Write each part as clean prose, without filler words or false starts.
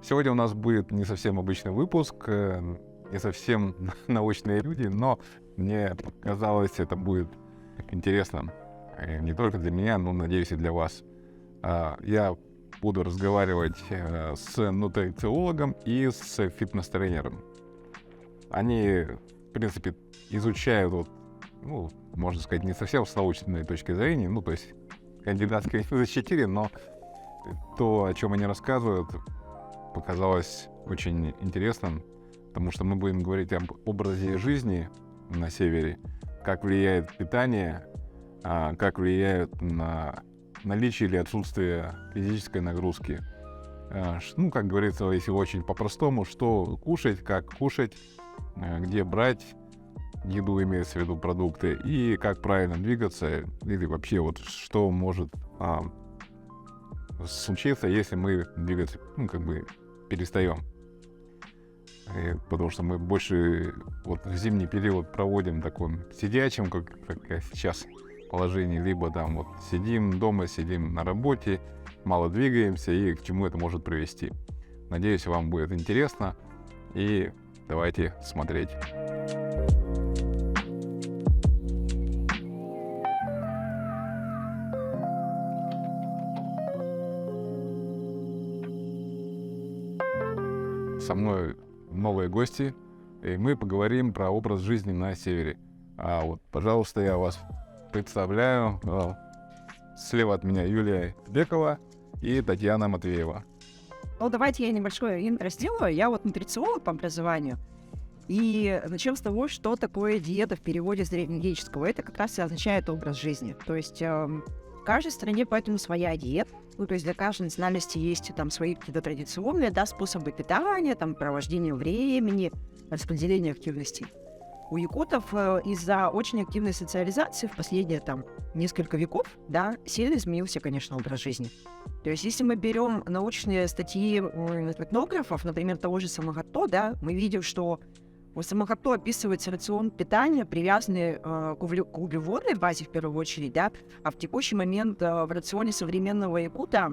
Сегодня у нас будет не совсем обычный выпуск, не совсем научные люди, но мне показалось, это будет интересно не только для меня, но, надеюсь, и для вас. Я буду разговаривать с нутрициологом и с фитнес-тренером. Они, в принципе, изучают, можно сказать, не совсем с научной точки зрения, то есть кандидатские не защитили, но то, о чем они рассказывают, показалось очень интересным, потому что мы будем говорить об образе жизни на севере, как влияет питание, как влияет на наличие или отсутствие физической нагрузки. Как говорится, если очень по-простому, что кушать, как кушать, где брать еду, имеется в виду продукты, и как правильно двигаться, или вообще что может случиться, если мы двигаться, перестаем. Потому что мы больше в зимний период проводим в таком сидячем, как сейчас, положении, либо сидим дома, сидим на работе, мало двигаемся, и к чему это может привести. Надеюсь, вам будет интересно, и давайте смотреть. Со мной новые гости, и мы поговорим про образ жизни на севере. Пожалуйста, я вас представляю. Слева от меня Юлия Бекова и Татьяна Матвеева. Давайте я небольшое интро сделаю. Я нутрициолог по образованию. И начнем с того, что такое диета в переводе с древнегреческого. Это как раз и означает образ жизни. То есть в каждой стране поэтому своя диета. То есть для каждой национальности есть свои какие-то традиционные способы питания, провождения времени, распределения активностей. У якутов из-за очень активной социализации в последние несколько веков, сильно изменился, конечно, образ жизни. То есть если мы берем научные статьи этнографов, например, того же Самогатто, мы видим, что у Самогатто описывается рацион питания, привязанный к углеводной базе в первую очередь, а в текущий момент в рационе современного якута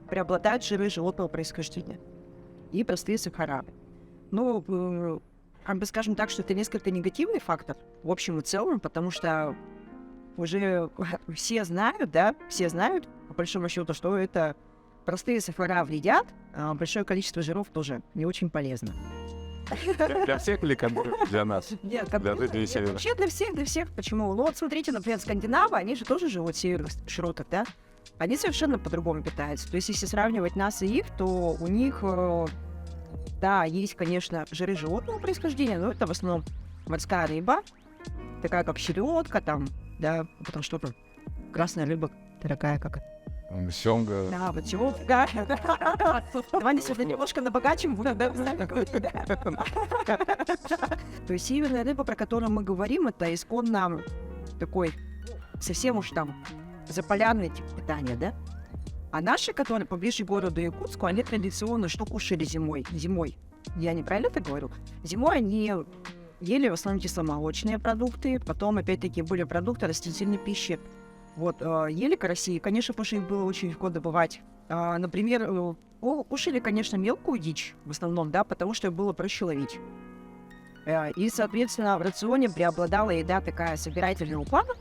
преобладают жиры животного происхождения и простые сахара. Скажем так, что это несколько негативный фактор в общем и целом, потому что уже все знают, по большому счету, что это простые сахара вредят, а большое количество жиров тоже не очень полезно. Для всех или для нас? Нет, вообще для всех. Почему? Смотрите, например, скандинавы, они же тоже живут в северных широтах, Они совершенно по-другому питаются. То есть, если сравнивать нас и их, то у них, есть, конечно, жиры животного происхождения, но это в основном морская рыба, такая как селедка, потом что-то, красная рыба, такая как... Сёмга. Сёмга. Давай сегодня немножко набогачим будем, То есть северная рыба, про которую мы говорим, это исконно такой совсем уж заполярный тип питания, А наши, которые поближе к городу Якутску, они традиционно что кушали зимой? Я неправильно это говорю? Зимой они ели в основном кисломолочные продукты, потом, опять-таки, были продукты растительной пищи. Ели караси, конечно, потому что их было очень легко добывать. Например, кушали, конечно, мелкую дичь в основном, потому что ее было проще ловить. И, соответственно, в рационе преобладала еда такая собирательного плана.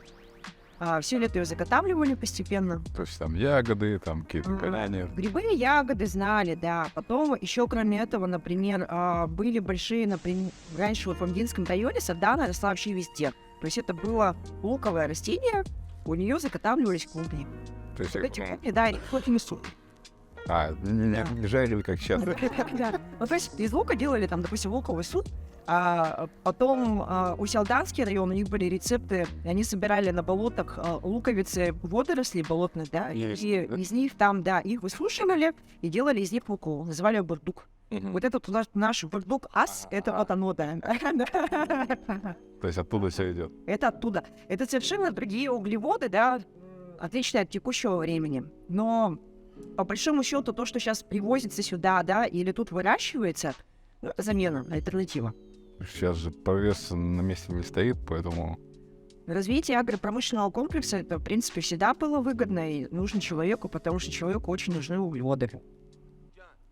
Все лето ее заготавливали постепенно. То есть ягоды, какие-то коляне. Грибы, ягоды знали, Потом еще, кроме этого, например, были большие, раньше в Амгинском районе сардана росла вообще везде. То есть это было луковое растение, у нее заготавливались клубни. То есть эти клубни, их несут. Не жарили, как сейчас. То есть из лука делали, допустим, луковый суп, а потом у Сялданский район, у них были рецепты, они собирали на болотах луковицы водорослей болотных, и из них их высушивали и делали из них муку, называли ее бурдук. Это наш бурдук это оно, То есть оттуда все идет? Это оттуда. Это совершенно другие углеводы, отличные от текущего времени. Но по большому счету то, что сейчас привозится сюда, или тут выращивается, это замена, альтернатива. Сейчас же прогресс на месте не стоит, поэтому... Развитие агропромышленного комплекса, это, в принципе, всегда было выгодно и нужно человеку, потому что человеку очень нужны углеводы.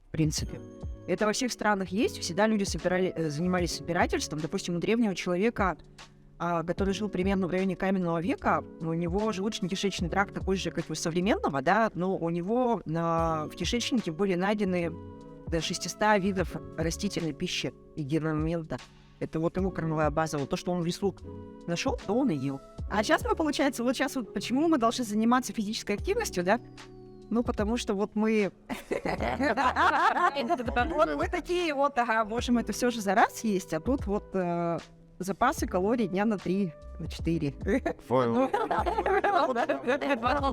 в принципе. Это во всех странах есть, всегда люди занимались собирательством. Допустим, у древнего человека, который жил примерно в районе каменного века, у него желудочно-кишечный тракт такой же, как у современного, да, но у него в кишечнике были найдены до 600 видов растительной пищи и гермомента. Это вот его кормовая база. Вот то, что он в лесу нашел, то он и ел. А сейчас мы, получается, вот сейчас вот почему мы должны заниматься физической активностью, да? Ну, потому что вот мы... Вот мы такие вот, можем это все же за раз есть, а тут вот запасы калорий дня на 3, на 4.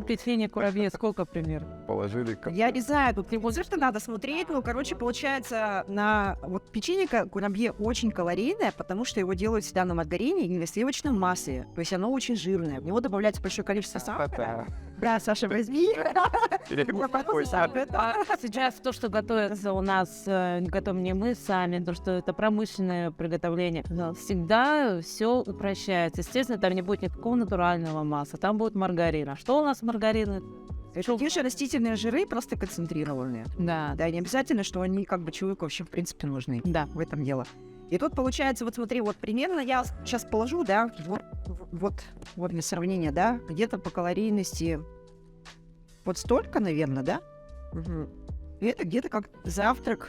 Печенье курабье сколько примерно? Положили. Я не знаю, тут не что надо смотреть, ну, короче, получается, вот печенье курабье очень калорийное, потому что его делают всегда на маргарине и на сливочном масле, то есть оно очень жирное, в него добавляется большое количество сахара. Да, Саша, возьми. Сейчас то, что готовится у нас, готовим не мы сами, то, что это промышленное приготовление, всегда все упрощается. Естественно, там не будет никакого натурального масла, там будет маргарин. А что у нас маргарин? Это те же растительные жиры, просто концентрированные. Да. Да, не обязательно, что они как бы человеку вообще в принципе нужны. Да, в этом дело. И тут получается, вот смотри, вот примерно я сейчас положу, да, вот для сравнения, да, где-то по калорийности вот столько, наверное, да? Угу. И это где-то как завтрак,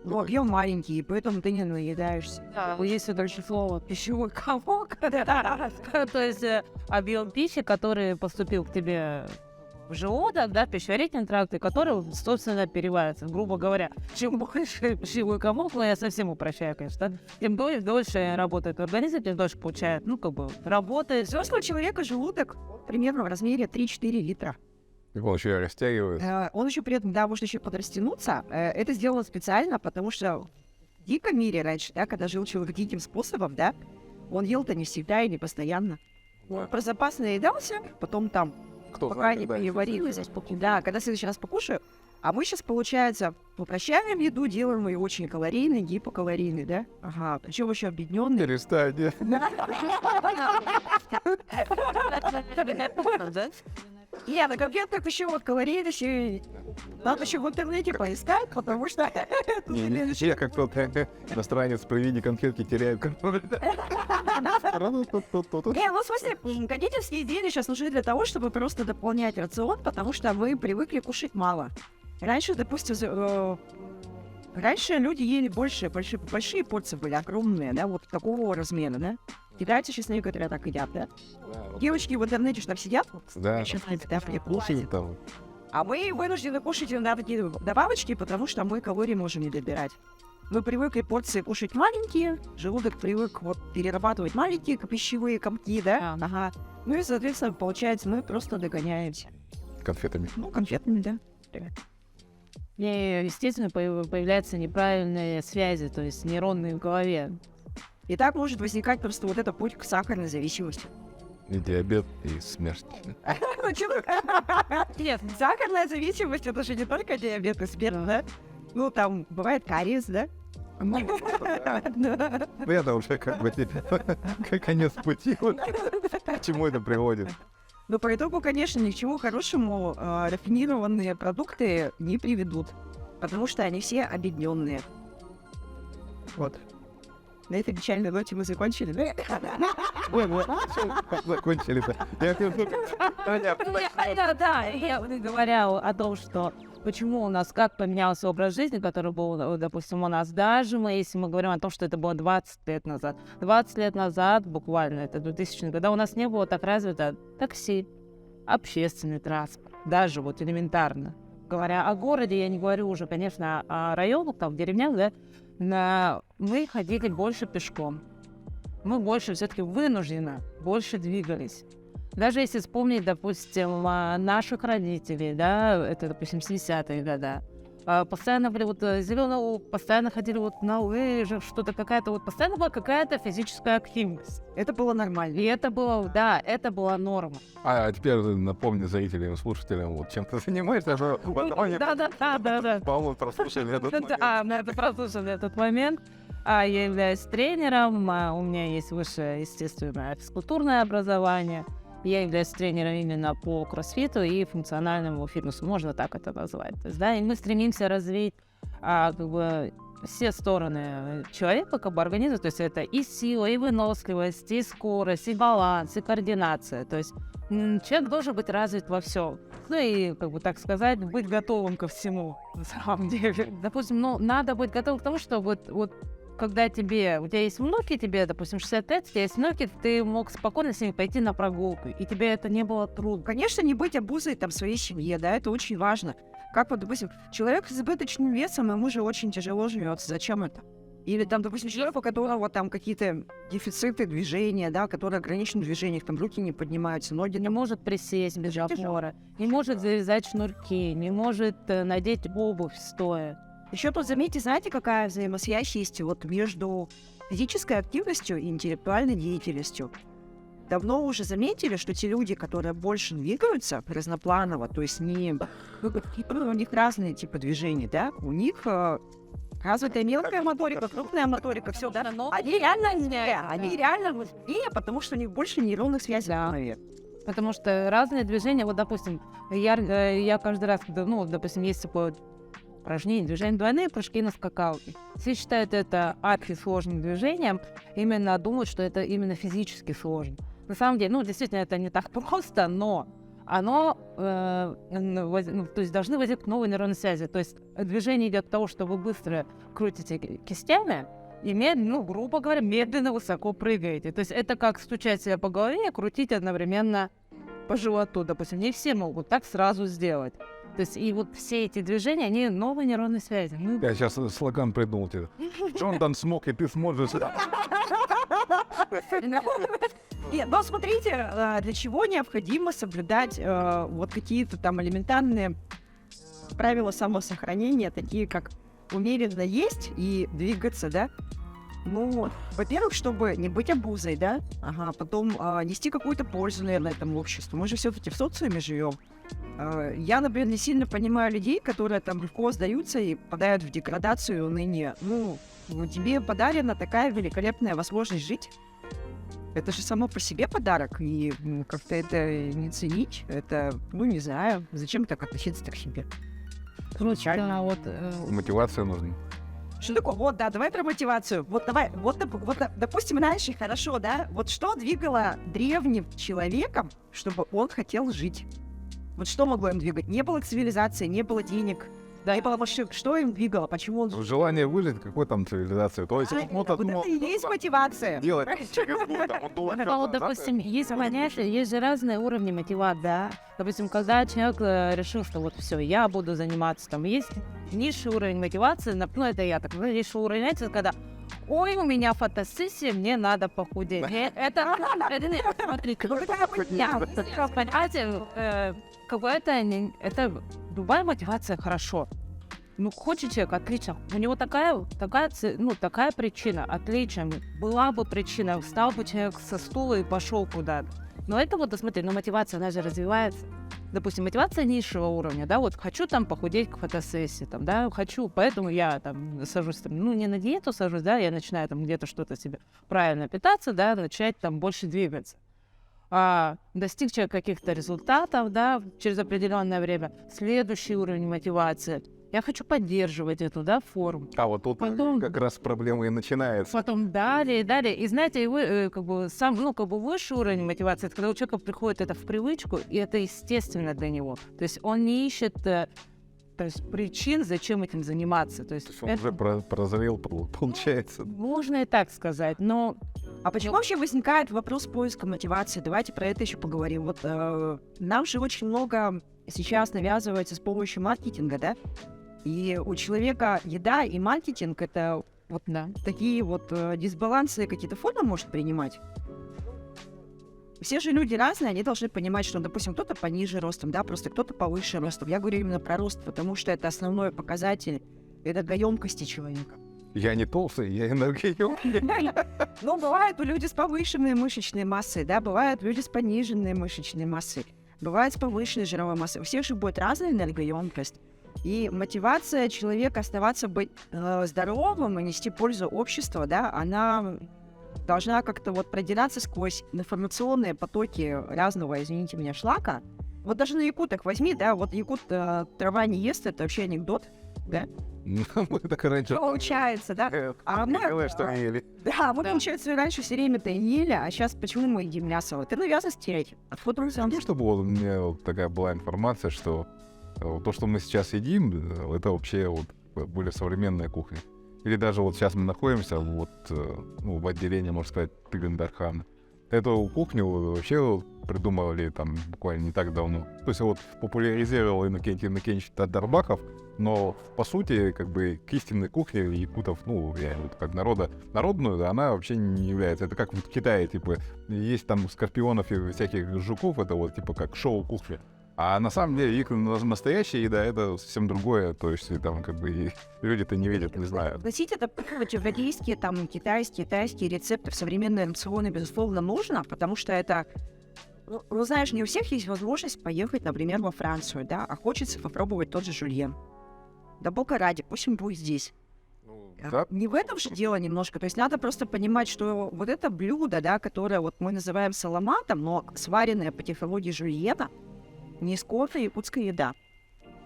но объем маленький, и поэтому ты не наедаешься. Да, есть вот очень слово пищевой комок. То есть объем пищи, который поступил к тебе в желудок, да, пищеварительный тракт, и который, собственно, переваривается. Грубо говоря, чем больше пищевой комок, но я совсем упрощаю, конечно, тем дольше работает организм, тем дольше получает, работает. Взрослого человека желудок примерно в размере 3-4 литра. Он еще и растягивает. Он еще при этом, да, может еще подрастянуться. Это сделано специально, потому что в диком мире раньше, да, когда жил человек диким способом, да, он ел-то не всегда и не постоянно. Он про запас наедался, потом там пока не переварилось. Да, когда в следующий раз покушаю. А мы сейчас, получается, упрощаем еду, делаем ее очень калорийной, гипокалорийной, да? Ага, причем еще объединенной. Перестань. Я на конфетках еще вот калорийность, надо еще в интернете поискать, потому что... Я как тот иностранец при виде конфетки теряет контроль. Ну, в смысле, кондитерские изделия сейчас нужны для того, чтобы просто дополнять рацион, потому что вы привыкли кушать мало. Раньше, допустим, раньше люди ели большие порции были огромные, да, вот такого размера, да? Китайцы сейчас некоторые так едят, да? Девочки в интернете что там сидят, да, кушать. А мы вынуждены кушать на такие добавочки, потому что мы калории можем не добирать. Мы привыкли порции кушать маленькие, желудок привык вот перерабатывать маленькие пищевые комки, да? Ага. Ну и, соответственно, получается, мы просто догоняемся. Конфетами. Ну, конфетами, да. И, естественно, появляются неправильные связи, то есть нейронные в голове. И так может возникать просто вот это путь к сахарной зависимости. И диабет, и смерть. Нет, сахарная зависимость — это же не только диабет и смерть, да? Ну, там бывает кариес, да? Ну, это уже как бы конец пути. К чему это приводит? Но по итогу, конечно, ни к чему хорошему рафинированные продукты не приведут, потому что они все объединенные. Вот. На этой печальной ноте мы закончили. Закончили-то. Да, я говоря о том, что почему у нас, как поменялся образ жизни, который был, допустим, у нас, даже если мы говорим о том, что это было 20 лет назад. 20 лет назад, буквально, это 2000-е, когда у нас не было так развито такси, общественный транспорт, даже вот элементарно. Говоря о городе, я не говорю уже, конечно, о районах, там, в деревнях, да, мы ходили больше пешком. Мы больше все-таки вынужденно больше двигались. Даже если вспомнить, допустим, наших родителей, да, это, допустим, 70-е годы, постоянно были вот зеленые, постоянно ходили вот на лыжах, что-то какая-то, вот постоянно была какая-то физическая активность. Это было нормально. И это было, да, это была норма. А теперь напомни зрителям, слушателям, вот чем ты занимаешься, что Да. по-моему, прослушали этот момент. Это прослушали этот момент. Я являюсь тренером, у меня есть высшее, естественно, физкультурное образование. Я являюсь тренером именно по кроссфиту и функциональному фитнесу, можно так это назвать. То есть, да, и мы стремимся развить как бы все стороны человека, как бы организма, то есть это и сила, и выносливость, и скорость, и баланс, и координация. То есть человек должен быть развит во всем. Ну и, как бы так сказать, быть готовым ко всему, на самом деле. Допустим, надо быть готовым к тому, что вот когда у тебя есть внуки, тебе, допустим, 60 лет, у тебя есть внуки, ты мог спокойно с ними пойти на прогулку, и тебе это не было трудно. Конечно, не быть обузой там своей семье, да, это очень важно. Как вот, допустим, человек с избыточным весом, ему же очень тяжело живется. Зачем это? Или там, допустим, человек, у которого там какие-то дефициты движения, да, который ограничен в движениях, там руки не поднимаются, ноги Не может присесть без опоры, не может завязать шнурки, не может надеть обувь стоя. Еще тут, заметьте, знаете, какая взаимосвязь есть вот между физической активностью и интеллектуальной деятельностью? Давно уже заметили, что те люди, которые больше двигаются разнопланово, то есть у них разные типы движений, да, у них развитая мелкая моторика, крупная моторика, все, да, они реально быстрее, потому что у них больше нейронных связей в голове. Потому что разные движения, вот, допустим, я каждый раз, допустим, есть такое упражнение, движение двойные прыжки на скакалке. Все считают это архисложным движением, именно думают, что это именно физически сложно. На самом деле, действительно, это не так просто, но оно, то есть должны возникнуть новые нейронные связи. То есть движение идет от того, что вы быстро крутите кистями и грубо говоря, медленно высоко прыгаете. То есть это как стучать себя по голове и крутить одновременно по животу. Допустим, не все могут так сразу сделать. То есть и вот все эти движения, они новые нейронные связи. Я сейчас слоган придумал тебе. Джонатан смог, и ты сможешь. Нет, но смотрите, для чего необходимо соблюдать вот какие-то там элементарные правила самосохранения, такие как умеренно есть и двигаться, да? Во-первых, чтобы не быть обузой, да? Потом нести какую-то пользу, наверное, этому обществу. Мы же все-таки в социуме живем. Я, например, не сильно понимаю людей, которые там легко сдаются и попадают в деградацию и уныние. Тебе подарена такая великолепная возможность жить. Это же само по себе подарок, и как-то это не ценить, это, не знаю, зачем так относиться к себе? Мотивация нужна. Что такое? Вот, да, давай про мотивацию. Допустим, раньше хорошо, да? Вот что двигало древним человеком, чтобы он хотел жить? Вот что могло им двигать? Не было цивилизации, не было денег, не было машин. Что им двигало? Почему он... Желание выжить, какой там цивилизация? То есть, это и есть мотивация. Делать. Допустим, есть понятие, есть же разные уровни мотивации, да. Допустим, когда человек решил, что вот все, я буду заниматься, там есть низший уровень мотивации, это я так, низший уровень мотивации, когда ой, у меня фотосессия, мне надо похудеть. Это любая мотивация хорошо. Хочет человек, отлично. У него такая причина, отлично. Была бы причина, встал бы человек со стула и пошел куда-то. Но это смотри, мотивация, она же развивается. Допустим, мотивация низшего уровня, да, хочу там похудеть к фотосессии, там, да, хочу, поэтому я там сажусь, не на диету сажусь, да, я начинаю там где-то что-то себе правильно питаться, да, начать там больше двигаться. Достиг человек каких-то результатов, да, через определенное время. Следующий уровень мотивации. Я хочу поддерживать эту, форму. Вот тут потом, как раз проблема и начинается. Потом далее. И знаете, вы, высший уровень мотивации, это когда у человека приходит это в привычку, и это естественно для него. То есть он не ищет причин, зачем этим заниматься. То есть он уже прозрел, получается. Можно и так сказать, но... А почему вообще возникает вопрос поиска мотивации? Давайте про это еще поговорим. Нам же очень много сейчас навязывается с помощью маркетинга, да? И у человека еда и маркетинг — это такие дисбалансы, какие-то формы может принимать. Все же люди разные, они должны понимать, что, допустим, кто-то пониже ростом, да, просто кто-то повыше ростом. Я говорю именно про рост, потому что это основной показатель энергоемкости человека. Я не толстый, я энергоемкий. Бывают люди с повышенной мышечной массой, да, бывают люди с пониженной мышечной массой, бывает с повышенной жировой массой. У всех же будет разная энергоемкость. И мотивация человека оставаться быть здоровым и нести пользу обществу, да, она должна как-то продираться сквозь информационные потоки разного, извините меня, шлака. Даже на якутах возьми, да, якут трава не ест, это вообще анекдот, да. Мы так и раньше... Получается, да? А мы, Делаешь, что не ели. да, мы, получается, раньше все время-то и ели, а сейчас почему мы едим мясо? Вот это навязано стереотип. Откуда он взялся? Не, чтобы вот у меня вот такая была информация, что то, что мы сейчас едим, это вообще вот более современная кухня. Или даже вот сейчас мы находимся вот, ну, в отделении, можно сказать, Тыгын-Дархана. Эту кухню вообще придумывали там буквально не так давно. То есть вот популяризировал Иннокентий Иннокентьевич Татарбаков, но по сути как бы к истинной кухне якутов, ну, реально, вот как народную, она вообще не является. Это как в Китае, типа, есть там скорпионов и всяких жуков, это вот типа как шоу-кухня. А на самом деле их настоящая еда — это совсем другое, то есть и там как бы и люди-то не видят, не знают. Носить это европейские, там, китайские, тайские рецепты в современные рационы, безусловно, нужно, потому что это, ну, знаешь, не у всех есть возможность поехать, например, во Францию, да, а хочется попробовать тот же жульен. Да бога ради, пусть он будет здесь. Да? Не в этом же дело немножко, то есть надо просто понимать, что вот это блюдо, да, которое вот мы называем саламатом, но сваренное по технологии жульена, не исконная якутская еда.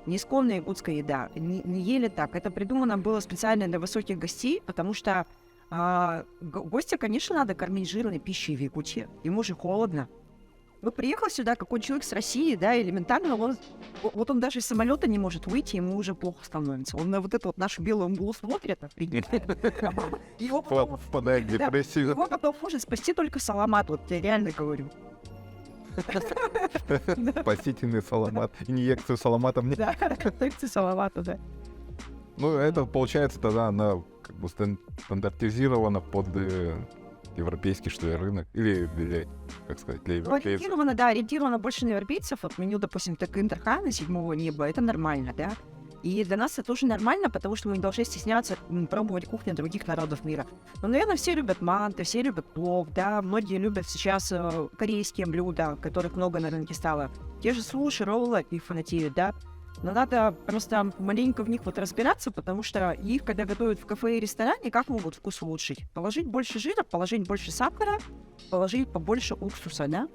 Не исконная якутская еда. Не ели так. Это придумано было специально для высоких гостей, потому что гостя, конечно, надо кормить жирной пищей в Якутии. Ему же холодно. Вот приехал сюда какой человек с России, да, элементарно, он даже из самолета не может выйти, ему уже плохо становится. Он на вот эту вот нашу белую мглу смотрит, его потом Впадает в депрессию. может спасти только саламат, вот я реально говорю. Спасительный саламат. Инъекцию саламатом не... Да, только саламату, да. Ну, это получается тогда она как бы стандартизирована под европейский, что ли, рынок. Или как сказать, для европейцев. Ориентировано, да, ориентировано больше на европейцев. Вот меню, допустим, так Интерхана седьмого неба, это нормально, да. И для нас это тоже нормально, потому что мы не должны стесняться пробовать кухню других народов мира. Но, наверное, все любят манты, все любят плов, да, многие любят сейчас корейские блюда, которых много на рынке стало. Те же суши, роллы и фанатеют, да. Но надо просто маленько в них вот разбираться, потому что их, когда готовят в кафе и ресторане, как могут вкус улучшить? Положить больше жира, положить больше сахара, положить побольше уксуса, да?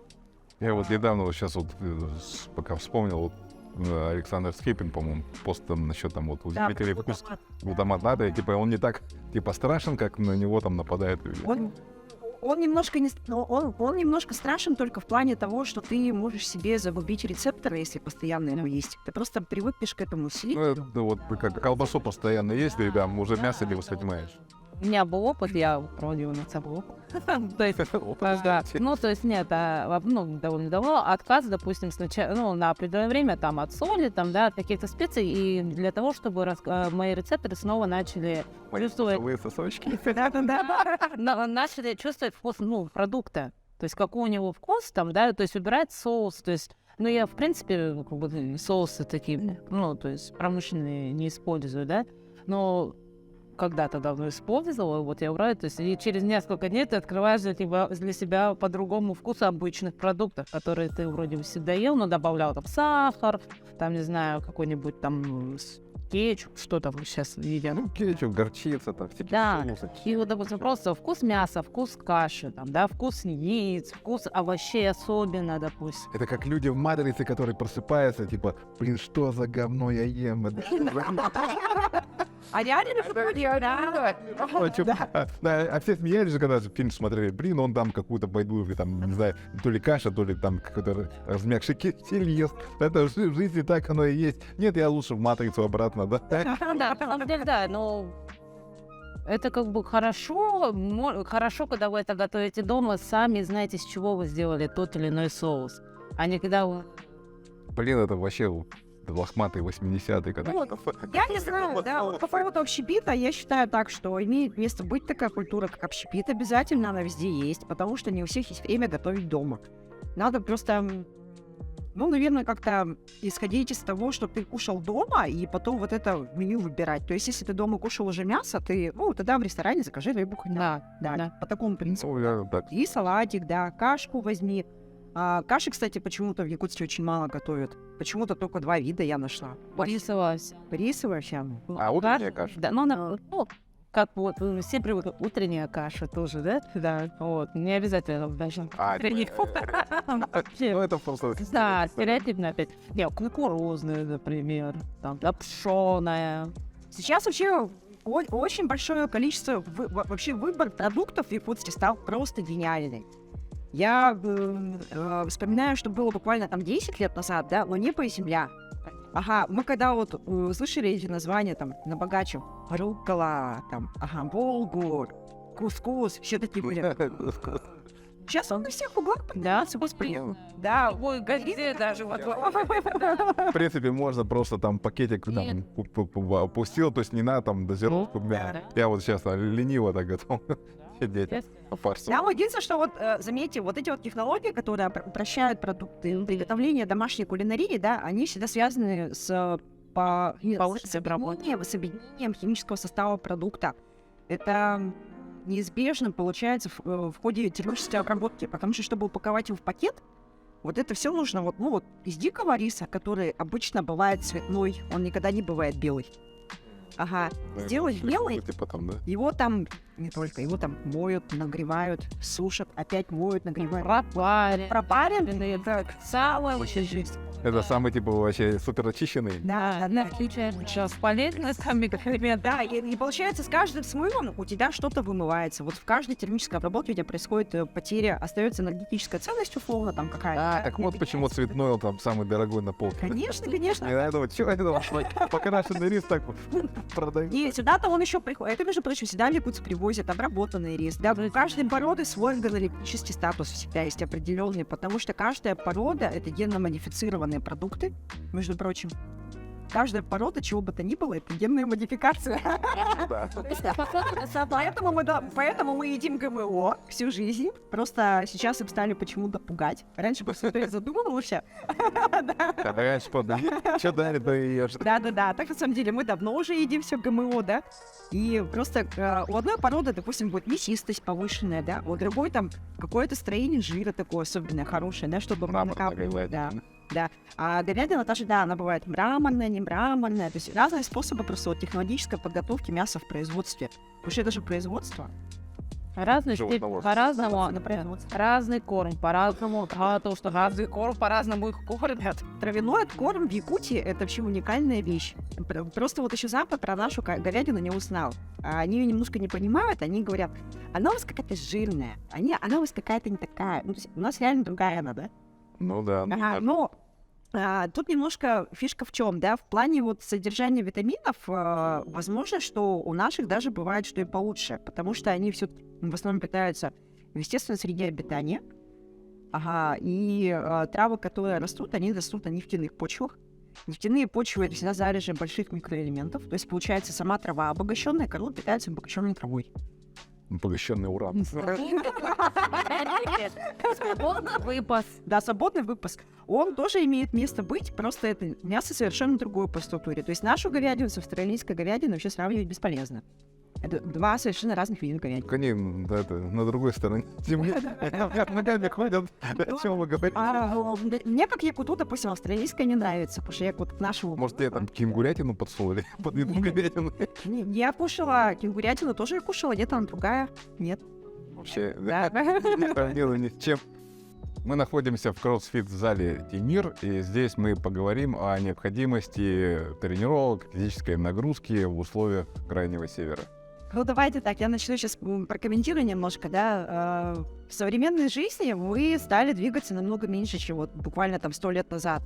Я вот недавно, вот сейчас вот, пока вспомнил, вот, Александр Скрипин, по-моему, пост там насчет там вот удивительный вкус глутамата, и типа он не так типа страшен, как на него там нападают люди. Он немножко он немножко страшен только в плане того, что ты можешь себе загубить рецепторы, если постоянно его есть. Ты просто привыкнешь к этому Ну, сильно. это вот как колбасу постоянно есть, и там уже мясо не воспринимаешь. У меня был опыт, я вроде у нас был. То есть, да. Ну, то есть, нет, довольно давно отказ, допустим, сначала, ну, на определенное время там от соли, там, да, от каких-то специй, и для того, чтобы мои рецепторы снова начали чувствовать... Вы сосочки. Начали чувствовать вкус, ну, продукта. То есть, какой у него вкус, там, да, то есть, убирать соус, то есть, ну, я, в принципе, как бы, соусы такие, ну, то есть, промышленные не использую, да, но когда-то давно использовала, вот я убираю, то есть и через несколько дней ты открываешь для себя по-другому вкус обычных продуктов, которые ты вроде бы всегда ел, но добавлял там сахар, там, не знаю, какой-нибудь там кетчуп, что там сейчас едят. Ну, кетчуп, горчица, там, всякие Да, соусы. и вот, допустим, просто вкус мяса, вкус каши, там, да, вкус яиц, вкус овощей особенно, допустим. Это как люди в «Матрице», которые просыпаются, типа, блин, что за говно я ем? А реально Да, а все смеялись же, когда фильм смотрели. Блин, он там какую-то бойду, там, не знаю, то ли каша, то ли там какой-то размягший кисель ест. Это в жизни так оно и есть. Нет, я лучше в «Матрицу» обратно, да? Да, на самом деле, да, но это как бы хорошо, когда вы это готовите дома, сами знаете, с чего вы сделали тот или иной соус, а не когда вы... Блин, это вообще лохматые 80-е. Когда... Я не знаю, да, вот по поводу общепита, я считаю так, что имеет место быть такая культура, как общепит, обязательно она везде есть, потому что не у всех есть время готовить дома. Надо просто, ну, наверное, как-то исходить из того, что ты кушал дома, и потом вот это в меню выбирать. То есть, если ты дома кушал уже мясо, ты, ну, тогда в ресторане закажи рыбу. Да, по такому принципу. Ну, я так. И салатик, да, кашку возьми. Каши, кстати, почему-то в Якутске очень мало готовят. Почему-то только 2 вида я нашла. Рисовая. Рисовая вся. А утренняя каша? Да, ну, как вот все привыкли, утренняя каша тоже, да? Да, вот, не обязательно даже. Ну, это просто... Да, стереотипно опять. Не, кукурузная, например, там, да, пшёная, Сейчас вообще очень большое количество, вообще выбор продуктов в Якутске стал просто гениальный. Я вспоминаю, что было буквально там 10 лет назад, да, но небо и земля. Ага, мы когда вот слышали эти названия там на богаче, руккола, там, булгур, кускус, все такие были. Сейчас он на всех углах появляется, господи. Да, Ой, газе даже вот. В принципе, можно просто там пакетик там опустил, то есть не надо там дозировку. Я вот сейчас лениво так готов сидеть. Да, единственное, что вот, заметьте, вот эти вот технологии, которые упрощают продукты, приготовление домашней кулинарии, да, они всегда связаны с объединением химического состава продукта. Это неизбежно получается в ходе термической обработки, потому что, чтобы упаковать его в пакет, вот это все нужно вот из дикого риса, который обычно бывает цветной, он никогда не бывает белый. Ага, сделать белый, Потом, да? его там, не только, его там моют, нагревают, сушат, опять моют, нагревают. Пропаренный, это самое вообще жизнь. Это самый, типа, вообще супер очищенный. Да. Отличие сейчас полезно сам микроэлемент. Да, и получается, с каждым смывом у тебя что-то вымывается. Вот в каждой термической обработке у тебя происходит потеря, остается энергетическая ценность условно там какая-то. Так вот почему цветной там самый дорогой на полке. Конечно. Я думаю, что это покрашенный рис так вот продают. И сюда-то он еще приходит. Это, между прочим, сюда в Якутск привозят обработанный рис. Да, у каждой породы свой галактический статус всегда есть определенный, потому что каждая порода — это генно-модифицированные продукты, между прочим. Каждая порода, чего бы то ни было, это генная модификация. Поэтому мы едим ГМО всю жизнь. Просто сейчас им стали почему-то пугать. Раньше бы кто и задумывался. Раньше что дали, то и ешь. Да. Так, на самом деле, мы давно уже едим все ГМО, да? И просто у одной породы, допустим, будет мясистость повышенная, да? У другой там какое-то строение жира такое особенное, хорошее, да? Чтобы Мраморное. Да. А говядина тоже, да, она бывает мраморная, не мраморная. То есть разные способы просто вот технологической подготовки мяса в производстве. Потому что это же производство. Разный стиль, Животноводство. по-разному, например, разный корм, по-разному, то, что разный корм, по-разному их кормят. Травяной корм в Якутии — это вообще уникальная вещь. Просто вот еще Запад про нашу говядину не узнал. Они ее немножко не понимают, они говорят, она у вас какая-то жирная, она у вас какая-то не такая. Ну, то есть у нас реально другая она, да? Ну да. Но тут немножко фишка в чем, да, в плане вот содержания витаминов, возможно, что у наших даже бывает, что и получше, потому что они все в основном питаются в естественной среде обитания, и травы, которые растут на нефтяных почвах. Нефтяные почвы — это всегда залежи больших микроэлементов, то есть получается сама трава обогащенная, корова питается обогащенной травой. Погащенный уран. Выпас. Да, свободный выпас. Он тоже имеет место быть, просто это мясо совершенно другое по структуре. То есть нашу говядину с австралийской говядиной вообще сравнивать бесполезно. Это два совершенно разных вида говядины. Они на другой стороне земли. Ногами ходят. О чем вы говорите? Мне, как якуту, допустим, австралийская не нравится, потому что я вот нашего... Может, тебе там кенгурятину подсунули под еду говядину? Я кушала кенгурятину, тоже я кушала, где-то она другая. Нет. Вообще, Да. не сравнила ни с чем. Мы находимся в кроссфит-зале «Тенир», и здесь мы поговорим о необходимости тренировок, физической нагрузки в условиях Крайнего Севера. Ну, давайте так, я начну сейчас прокомментирую немножко, да. В современной жизни мы стали двигаться намного меньше, чем вот буквально там 100 лет назад.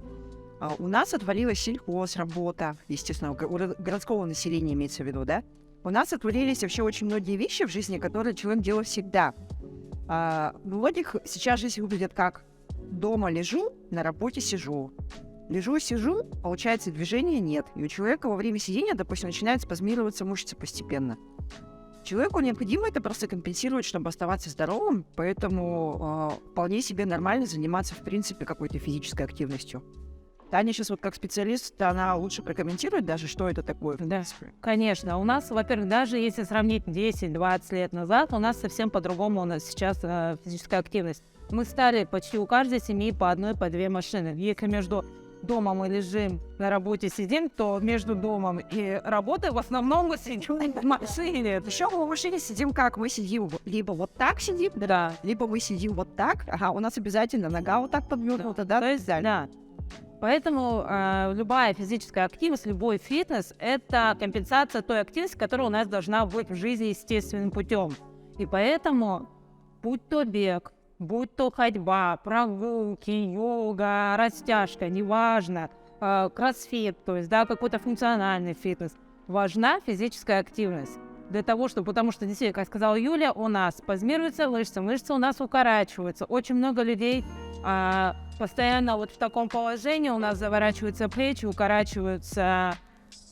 У нас отвалилась сельхозработа, естественно, у городского населения имеется в виду, да. У нас отвалились вообще очень многие вещи в жизни, которые человек делал всегда. У многих сейчас жизнь выглядит как: дома лежу, на работе сижу. Лежу-сижу, получается, движения нет. И у человека во время сидения, допустим, начинают спазмироваться мышцы постепенно. Человеку необходимо это просто компенсировать, чтобы оставаться здоровым, поэтому вполне себе нормально заниматься, в принципе, какой-то физической активностью. Таня сейчас вот как специалист, она лучше прокомментирует даже, что это такое. Да, конечно. У нас, во-первых, даже если сравнить 10-20 лет назад, у нас совсем по-другому у нас сейчас физическая активность. Мы стали почти у каждой семьи по одной, по две машины. Если между домом мы лежим, на работе сидим, то между домом и работой в основном мы сидим в машине. Еще мы в машине сидим как? Мы сидим либо вот так сидим, Да. либо мы сидим вот так. У нас обязательно нога вот так подвернута, да? То есть, да. Поэтому любая физическая активность, любой фитнес — это компенсация той активности, которая у нас должна быть в жизни естественным путем. И поэтому, будь то бег, будь то ходьба, прогулки, йога, растяжка, неважно, кроссфит, то есть, да, какой-то функциональный фитнес, важна физическая активность. Для того, чтобы, потому что, действительно, как сказала Юля, у нас спазмируются мышцы у нас укорачиваются. Очень много людей постоянно вот в таком положении, у нас заворачиваются плечи, укорачиваются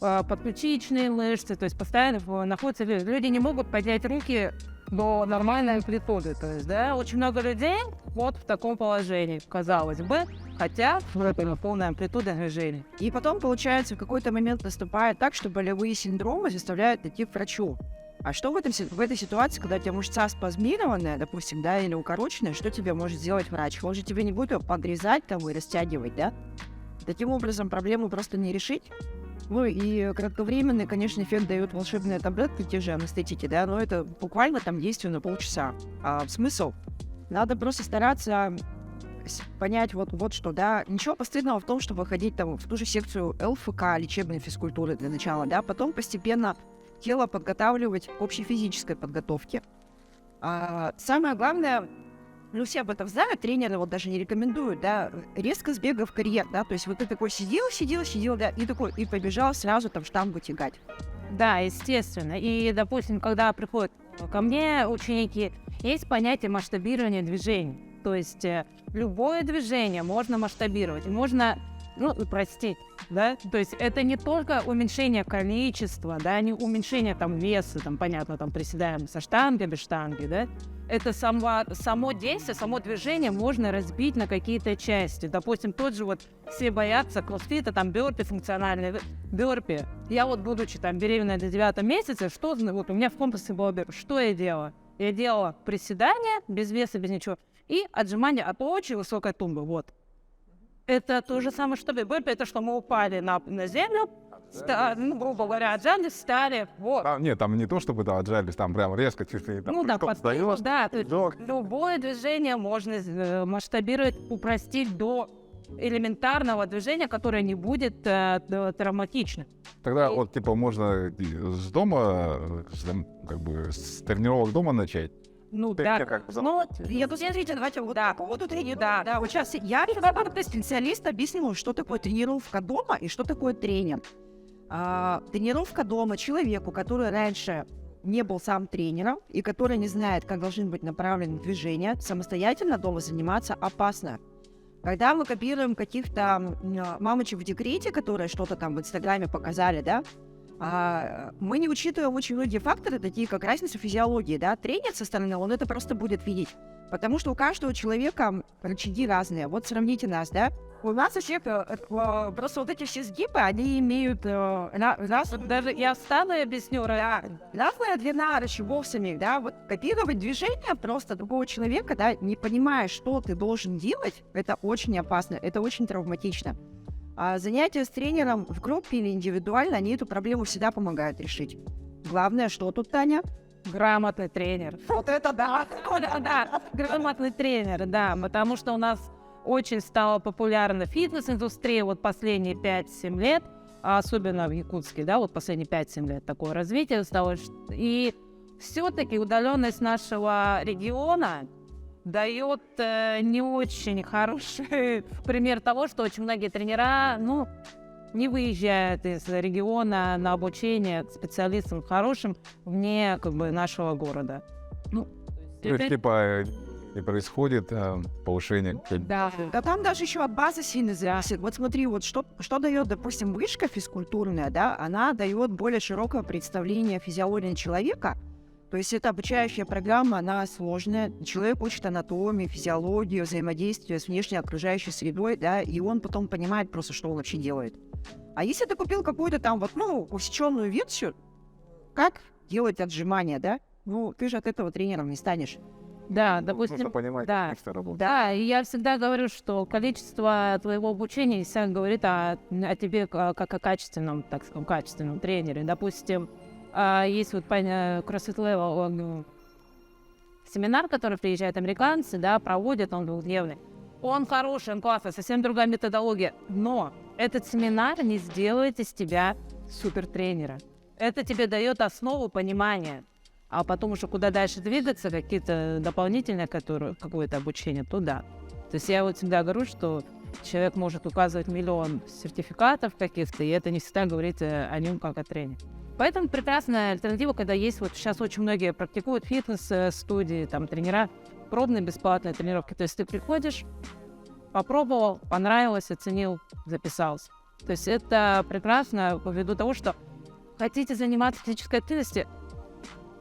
подключичные мышцы, то есть постоянно находятся люди не могут поднять руки до нормальной амплитуды, то есть, да, очень много людей вот в таком положении, казалось бы, хотя это полная амплитуда движения. И потом, получается, в какой-то момент наступает так, что болевые синдромы заставляют идти к врачу. А что в этой ситуации, когда у тебя мышца спазмированная, допустим, да, или укороченная, что тебе может сделать врач? Он же тебе не будет ее подрезать там и растягивать, да? Таким образом, проблему просто не решить. Ну и кратковременный, конечно, эффект дают волшебные таблетки, те же анестетики, да, но это буквально там действие на полчаса. А смысл? Надо просто стараться понять вот что, да, ничего постыдного в том, чтобы ходить там в ту же секцию ЛФК, лечебной физкультуры для начала, да, потом постепенно тело подготавливать к общей физической подготовке. Самое главное, ну все об этом знают, тренеры вот даже не рекомендуют, да, резко сбега в карьер, да, то есть вот ты такой сидел, да, и побежал сразу там штангу тягать. Да, естественно. И, допустим, когда приходят ко мне ученики, есть понятие масштабирования движений. То есть любое движение можно масштабировать, можно, упростить, да. То есть это не только уменьшение количества, да, не уменьшение там веса, там, понятно, там приседаем со штангой, без штанги, да. Это само действие, само движение можно разбить на какие-то части. Допустим, тот же вот все боятся кроссфита, там бёрпи, функциональные бёрпи. Я вот, будучи там беременной до 9 месяца, вот у меня в комплексе было бёрпи. Что я делала? Я делала приседания без веса, без ничего, и отжимания от очень высокой тумбы, вот. Это то же самое, что бёрпи, это что мы упали на землю, грубо говоря, отжались, встали, вот. Нет, там не то, чтобы отжались, там прям резко чуть-чуть. Да, то есть любое движение можно масштабировать, упростить до элементарного движения, которое не будет травматичным. Тогда вот, типа, можно с дома, как бы, с тренировок дома начать. Смотрите, давайте вот по поводу тренировки. Да, вот сейчас я специалист объяснил, что такое тренировка дома и что такое тренер. Тренировка дома человеку, который раньше не был сам тренером и который не знает, как должны быть направлены движения, самостоятельно дома заниматься опасно. Когда мы копируем каких-то мамочек в декрете, которые что-то там в Инстаграме показали, да, мы не учитываем очень многие факторы, такие как разница физиологии, да. Тренер со стороны, он это просто будет видеть, потому что у каждого человека рычаги разные. Вот сравните нас, да. У нас у всех просто вот эти все сгибы, они имеют Даже я встану и объясню. разная длина рычагов самих, да. Вот копировать движение просто другого человека, да, не понимая, что ты должен делать, это очень опасно, это очень травматично. А занятия с тренером в группе или индивидуально, они эту проблему всегда помогают решить. Главное, что тут, Таня? Грамотный тренер. Вот это да! Да, грамотный тренер, да, потому что у нас очень стала популярна фитнес-индустрия вот последние 5-7 лет, особенно в Якутске, да, вот последние 5-7 лет такое развитие стало. И все-таки удаленность нашего региона дает не очень хороший пример того, что очень многие тренера, не выезжают из региона на обучение к специалистам хорошим вне нашего города. То есть, типа, и происходит повышение. Да, там даже еще от базы сильно зависит. Вот смотри, вот что дает, допустим, вышка физкультурная, да, она дает более широкое представление физиологии человека. То есть это обучающая программа, она сложная. Человек учит анатомию, физиологию, взаимодействие с внешней окружающей средой, да, и он потом понимает просто, что он вообще делает. А если ты купил какую-то там усеченную версию, как делать отжимания, да, ты же от этого тренером не станешь. Да, допустим, нужно понимать, да, как это работает. Да, и я всегда говорю, что количество твоего обучения всегда говорит о тебе как о качественном, так скажем, качественном тренере. Допустим, есть вот CrossFit Level семинар, который приезжают американцы, да, проводят, он двухдневный. Он хороший, он классный, совсем другая методология. Но этот семинар не сделает из тебя супертренера. Это тебе дает основу понимания. А потом уже куда дальше двигаться, какие-то дополнительные, какое-то обучение, туда. То есть я вот всегда говорю, что человек может указывать миллион сертификатов каких-то, и это не всегда говорит о нем как о тренере. Поэтому прекрасная альтернатива, когда есть, вот сейчас очень многие практикуют фитнес-студии, там тренера, пробные бесплатные тренировки. То есть ты приходишь, попробовал, понравилось, оценил, записался. То есть это прекрасно ввиду того, что хотите заниматься физической активностью,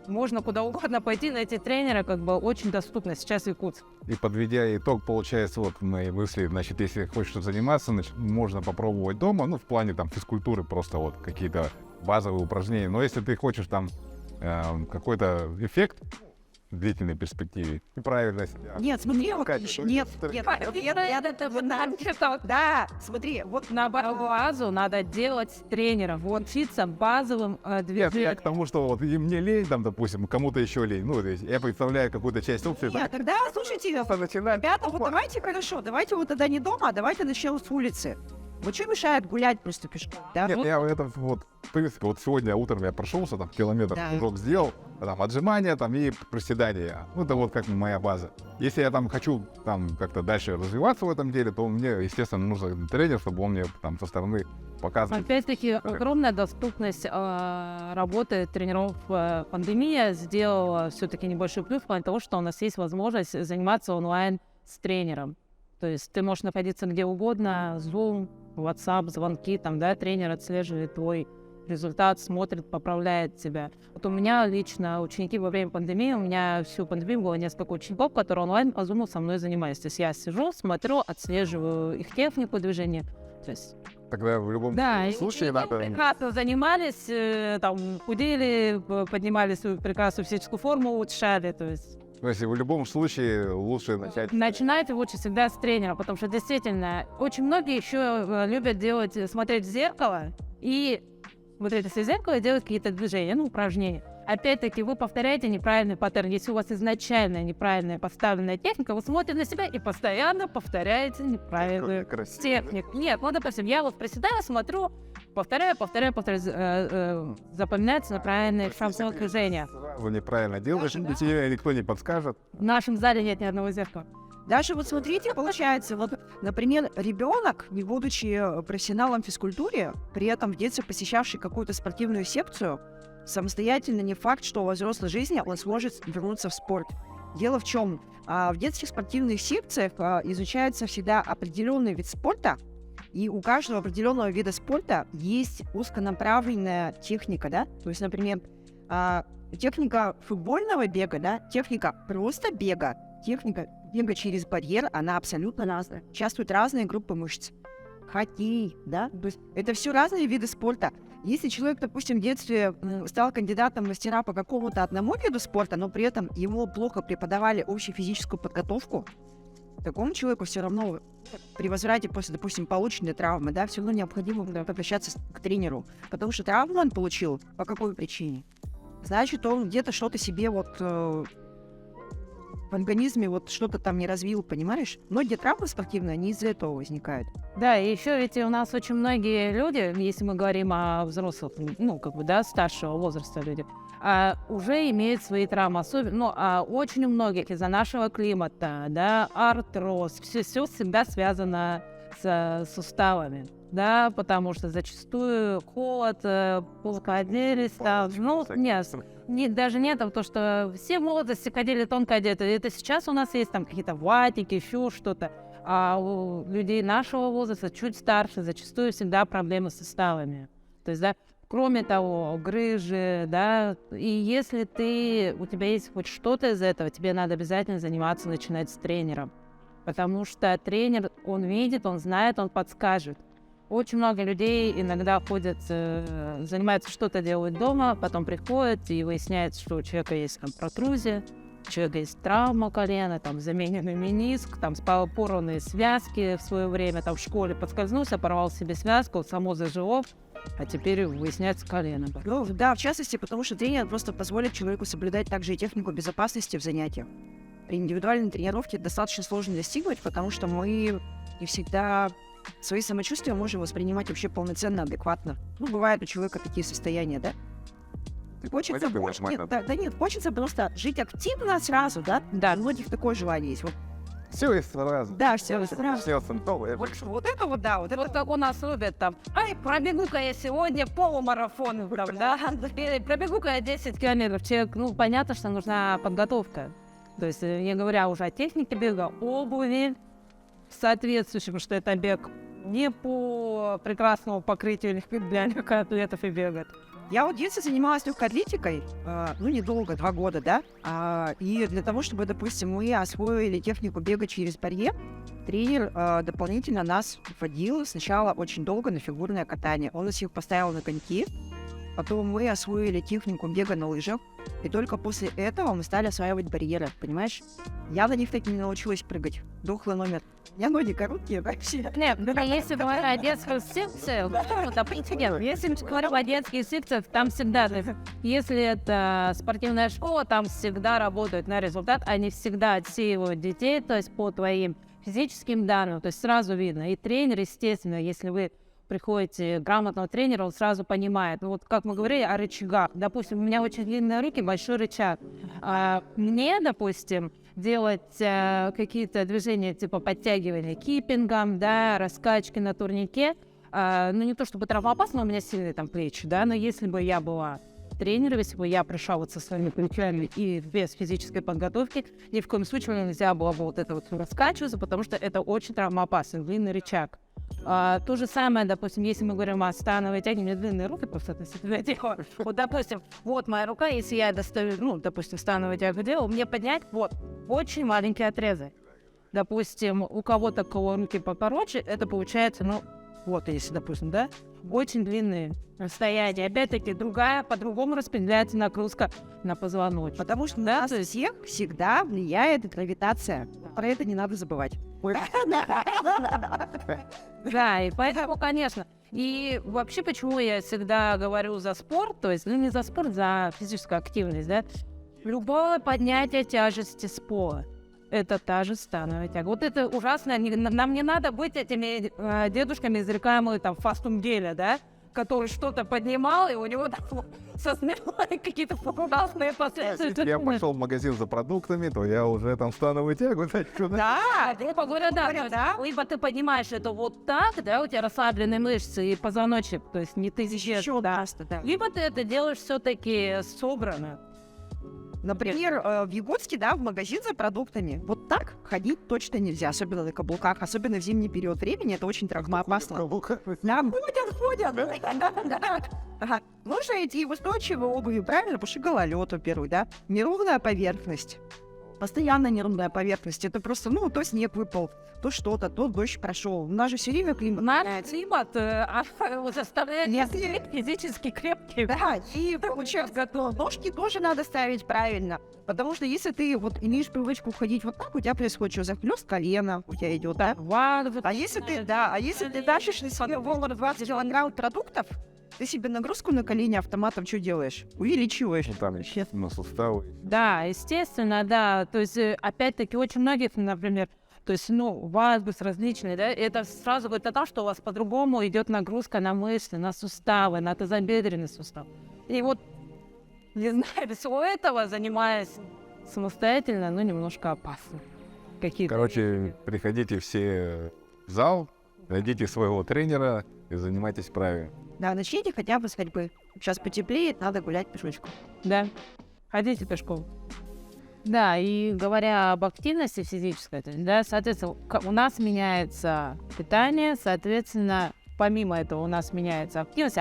можно куда угодно пойти, найти тренера, как бы очень доступно сейчас в Якутске. И подведя итог, получается, вот мои мысли, значит, если хочешь заниматься, можно попробовать дома, ну, в плане там физкультуры, просто вот какие-то базовые упражнения. Но если ты хочешь там какой-то эффект в длительной перспективе, ты правильно себя... Нет, смотри, вот, Катя, нет, это- да, смотри, вот На базу надо делать с тренером, учиться базовым Нет, я движениям. к тому, что вот и мне лень, там, допустим, кому-то еще лень. Ну, то есть я представляю какую-то часть опции. нет, тогда, слушайте, Начинаем. ребята, вот давайте, хорошо, давайте вот тогда не дома, а давайте начнем с улицы. Вот что мешает гулять просто пешком, да? Нет, я это вот, в принципе, вот сегодня утром я прошелся, там, километр, Да. кружок сделал, там, отжимания, там, и приседания. Ну, это вот как моя база. Если я там хочу, там, как-то дальше развиваться в этом деле, то мне, естественно, нужен тренер, чтобы он мне, там, со стороны показывал. Опять-таки, огромная доступность работы тренеров. Пандемия сделала все-таки небольшой плюс в плане того, что у нас есть возможность заниматься онлайн с тренером. То есть ты можешь находиться где угодно, Zoom, WhatsApp, звонки, там, да, тренер отслеживает твой результат, смотрит, поправляет тебя. Вот у меня лично ученики во время пандемии, у меня всю пандемию было несколько учеников, которые онлайн по Zoom со мной занимались. То есть я сижу, смотрю, отслеживаю их технику движения. То есть, Тогда в любом да, и случае ученики надо... прекрасно занимались, там, худели, поднимали свою прекрасную физическую форму, улучшали, то есть... То есть в любом случае лучше начать... Начинайте лучше всегда с тренера, потому что действительно очень многие еще любят смотреть в зеркало и смотреть в зеркало и делать какие-то движения, ну, упражнения. Опять-таки, вы повторяете неправильный паттерн. Если у вас изначально неправильная поставленная техника, вы смотрите на себя и постоянно повторяете неправильную Красиво. технику. Нет, ну, допустим, я вот приседаю, смотрю, повторяю, запоминается на правильные шансовые движения. Сразу неправильно делаешь, Даже, да. тебе никто не подскажет. В нашем зале нет ни одного зеркала. Даже вот смотрите, получается, вот, например, ребенок, не будучи профессионалом в физкультуре, при этом в детстве посещавший какую-то спортивную секцию, самостоятельно не факт, что во взрослой жизни он сможет вернуться в спорт. Дело в чем? В детских спортивных секциях изучается всегда определенный вид спорта, и у каждого определенного вида спорта есть узконаправленная техника, да? То есть, например, техника футбольного бега, да, техника просто бега, техника бега через барьер, она абсолютно разная. Участвуют разные группы мышц. Хоккей, да, то есть это все разные виды спорта. Если человек, допустим, в детстве стал кандидатом в мастера по какому-то одному виду спорта, но при этом ему плохо преподавали общую физическую подготовку, такому человеку все равно при возврате после, допустим, полученной травмы, да, все равно необходимо обращаться к тренеру, потому что травму он получил по какой причине? Значит, он где-то что-то себе вот в организме вот что-то там не развил, понимаешь? Многие травмы спортивные, они из-за этого возникают. Да, и еще ведь у нас очень многие люди, если мы говорим о взрослых, ну, как бы, да, старшего возраста люди, уже имеют свои травмы, особенно, очень у многих из-за нашего климата, да, артроз, все всегда связано с суставами, да, потому что зачастую холод, плоходелись, там, ну, нет, даже нет, то, что все в молодости ходили тонко одеты, это сейчас у нас есть там какие-то ватники, еще что-то, а у людей нашего возраста, чуть старше, зачастую всегда проблемы с суставами, то есть, да, кроме того, грыжи, да, и если у тебя есть хоть что-то из этого, тебе надо обязательно заниматься, начинать с тренером, потому что тренер, он видит, он знает, он подскажет. Очень много людей иногда ходят, занимаются, что-то делают дома, потом приходят и выясняется, что у человека есть там протрузия, у человека есть травма колена, там замененный мениск, там порванные связки в свое время, там в школе подскользнулся, порвал себе связку, само зажило, а теперь выясняется колено. Ну, да, в частности, потому что тренер просто позволит человеку соблюдать также и технику безопасности в занятиях. при индивидуальной тренировке достаточно сложно достигнуть, потому что мы не всегда свои самочувствия можем воспринимать вообще полноценно, адекватно. Ну, бывают у человека такие состояния, да? Хочется, нет, хочется просто жить активно сразу, да? Да, у многих такое желание есть. Вот. Все есть сразу. Да, все сразу. Все сантовое. Вот это вот, да, вот это Вот как у нас любят там, ай, пробегу-ка я сегодня полумарафон, там, да, пробегу-ка я 10 километров. Человек, ну, понятно, что нужна подготовка. То есть, не говоря уже о технике бега, обуви соответствующей, потому что это бег не по прекрасному покрытию для легких атлетов и бегать. Я вот в детстве занималась легкой атлетикой, ну, недолго, 2 года, да, и для того, чтобы, допустим, мы освоили технику бега через барьер, тренер дополнительно нас вводил сначала очень долго на фигурное катание. Он нас их поставил на коньки, потом мы освоили технику бега на лыжах, и только после этого мы стали осваивать барьеры, понимаешь? Я на них так и не научилась прыгать. Дохлый номер. У меня ноги короткие вообще. Нет, если говорить о детских секциях, если мы говорим о детских секциях, там всегда, если это спортивная школа, там всегда работают на результат, они всегда отсеивают детей, то есть по твоим физическим данным, то есть сразу видно. И тренер, естественно, если вы приходите к грамотному тренеру, он сразу понимает. Вот как мы говорили о рычагах. Допустим, у меня очень длинные руки, большой рычаг. Мне, допустим, делать какие-то движения типа подтягивания киппингом, да, раскачки на турнике. Ну, не то чтобы травмоопасно, у меня сильные там плечи, да, но если бы я была тренером, если бы я пришла вот со своими плечами и без физической подготовки, ни в коем случае мне нельзя было бы вот это вот раскачиваться, потому что это очень травмоопасно, длинный рычаг. То же самое, допустим, если мы говорим о становой тяге, у меня длинные руки просто относительно делаю. Вот, допустим, вот моя рука, если я достаю, ну, допустим, становую тягу делаю, мне поднять, вот, очень маленький отрезок. Допустим, у кого-то, кого руки покороче, это получается, ну, вот, если, допустим, да, очень длинные расстояния. Опять-таки, по-другому распределяется нагрузка на позвоночник. Потому что на нас всех всегда влияет гравитация. Про это не надо забывать. Да, и поэтому, конечно. И вообще, почему я всегда говорю за спорт, то есть, ну, не за спорт, за физическую активность, да, любое поднятие тяжести с пола. Это та же становая тяга. Вот это ужасно. Нам не надо быть этими дедушками, изрекаемые там в фастом деле, да? Который что-то поднимал, и у него там сознали какие-то ужасные последствия. Если я пошел в магазин за продуктами, то я уже там становую тягу. Да, либо ты поднимаешь это вот так, да, у тебя расслабленные мышцы и позвоночник, то есть не ты здесь, да. Либо ты это делаешь все-таки собрано. Например, в Якутске, да, в магазин за продуктами. Вот так ходить точно нельзя, особенно на каблуках, особенно в зимний период времени, это очень травмоопасно. Да, ходят. Ага. Нужно идти в устойчивой обуви, правильно? Потому что гололед, во-первых, да? Неровная поверхность. Постоянно неровная поверхность. Это просто, ну, то снег выпал, то что-то, то дождь прошел. У нас же все время климат. Климат заставляет физически крепкий. Да, и получается, ножки тоже надо ставить правильно. Потому что если ты вот имеешь привычку ходить вот так, у тебя происходит что, захлёст колено у тебя идет, да? А если ты тащишь на себе 20 килограмм продуктов, ты себе нагрузку на колени автоматом что делаешь? Увеличиваешь. Там на суставы. Да, естественно, да. То есть, опять-таки, очень многих, например, то есть, ну, вазбус различные, да, это сразу говорит о том, что у вас по-другому идет нагрузка на мышцы, на суставы, на тазобедренный сустав. И вот, не знаю, без всего этого, занимаясь самостоятельно, ну, немножко опасно. Какие-то. Короче, приходите все в зал, найдите своего тренера и занимайтесь правильно. Да, начните хотя бы с ходьбы. Сейчас потеплеет, надо гулять пешочком. Да, ходите пешком. Да, и говоря об активности физической, да, соответственно, у нас меняется питание, соответственно, помимо этого у нас меняется активность.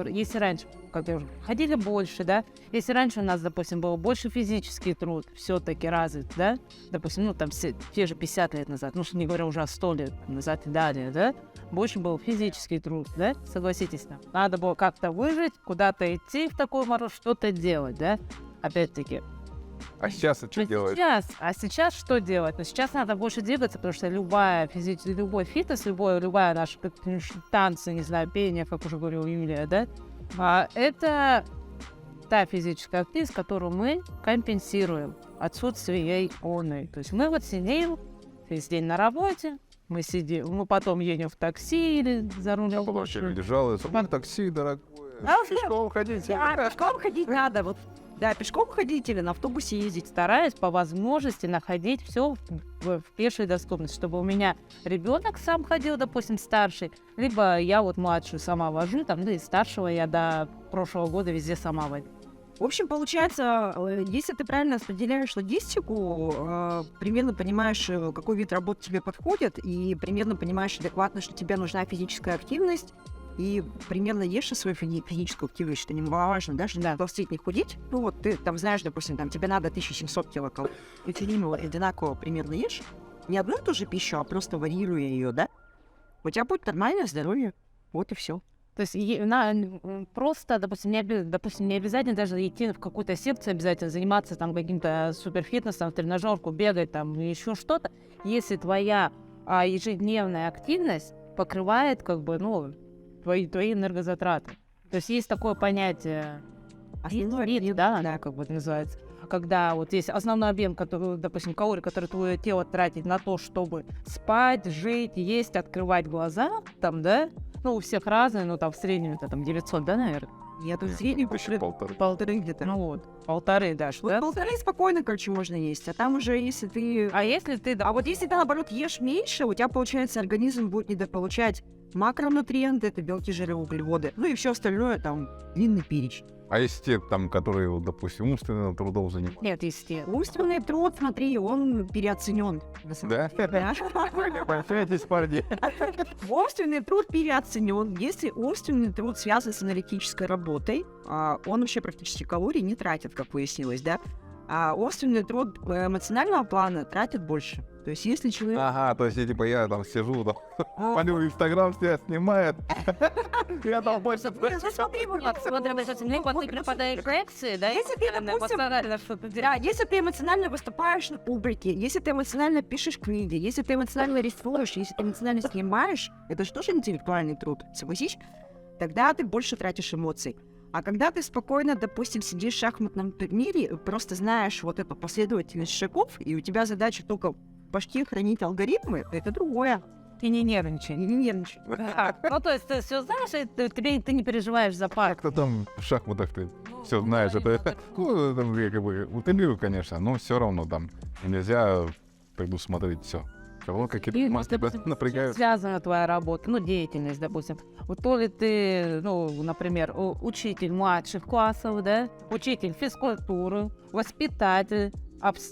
Если раньше, как я уже ходили больше, да, если раньше у нас, допустим, был больше физический труд, все-таки развит, да, допустим, ну, там, те же 50 лет назад, ну, не говоря уже о 100 лет назад и далее, да, больше был физический труд, да, согласитесь, там, надо было как-то выжить, куда-то идти в такой мороз, что-то делать, да, опять-таки. А сейчас что делать? Сейчас что делать? Но сейчас надо больше двигаться, потому что любой фитнес, любая наша танцы, не знаю, пение, как уже говорила Юлия, да, это та физическая активность, которую мы компенсируем отсутствие ионной. То есть мы вот сидим весь день на работе, мы потом едем в такси или за рулем. Вообще люди жалуются. Такси дорогое. Пешком ходить. Пешком ходить надо. Вот, да, пешком ходить или на автобусе ездить. Стараюсь по возможности находить все в пешей доступности, чтобы у меня ребенок сам ходил, допустим, старший, либо я вот младшую сама вожу, там, да и старшего я до прошлого года везде сама водила. В общем, получается, если ты правильно распределяешь логистику, примерно понимаешь, какой вид работы тебе подходит, и примерно понимаешь адекватно, что тебе нужна физическая активность, и примерно ешь свою физическую активность, что немаловажно, да, что не толстеть, не худеть. Ну вот ты там знаешь, допустим, там тебе надо 1700 килокалорий, и ты одинаково примерно ешь, не одну и ту же пищу, а просто варьируя ее, да, у тебя будет нормальное здоровье, вот и все. То есть просто, допустим, не обязательно даже идти в какую-то секцию, обязательно заниматься там каким-то суперфитнесом, в тренажерку, бегать там, еще что-то, если твоя ежедневная активность покрывает, как бы, ну, твои энергозатраты. То есть есть такое понятие, да, как бы это называется, когда вот есть основной объем, который, допустим, калорий, который твое тело тратит на то, чтобы спать, жить, есть, открывать глаза, там, да, ну, у всех разные, ну, там, в среднем это там 900, да, наверное? Я тут в среднем полторы где-то. Ну, вот, полторы, да, Вот да? полторы спокойно, короче, можно есть, а там уже, если ты... А если ты, А вот если ты, наоборот, ешь меньше, у тебя, получается, организм будет недополучать макронутриенты, это белки, жиры, углеводы, ну и все остальное, там, длинный перечень. А есть те, там, которые, вот, допустим, умственным трудом занимаются? нет, естественно. Умственный труд, смотри, он переоценен. Да? Большайтесь, парни. Умственный труд переоценен. Если умственный труд связан с аналитической работой, он вообще практически калорий не тратит, как выяснилось, да? А умственный труд эмоционального плана тратит больше. То есть если человек... Ага, то есть, типа, я там сижу, там, полю Инстаграм, себя снимает. Я там больше... Вот ты преподаешь лекции, да? Если ты, допустим, да, если ты эмоционально выступаешь на публике, если ты эмоционально пишешь книги, если ты эмоционально рисуешь, если ты эмоционально снимаешь, это же тоже интеллектуальный труд, согласись? Тогда ты больше тратишь эмоций. А когда ты спокойно, допустим, сидишь в шахматном турнире, просто знаешь вот эту последовательность шагов, и у тебя задача только в башке хранить алгоритмы, это другое. И не нервничай. И не нервничай. Ну, то есть ты все знаешь, и ты не переживаешь за пар. Как-то там в шахматах ты все знаешь. Это, ну, там, я как бы утрирую, конечно, но все равно там нельзя предусмотреть все. Кого какие-то И, массы допустим, напрягают. связана твоя работа, ну, деятельность, допустим. Вот то ли ты, ну, например, учитель младших классов, да, учитель физкультуры, воспитатель.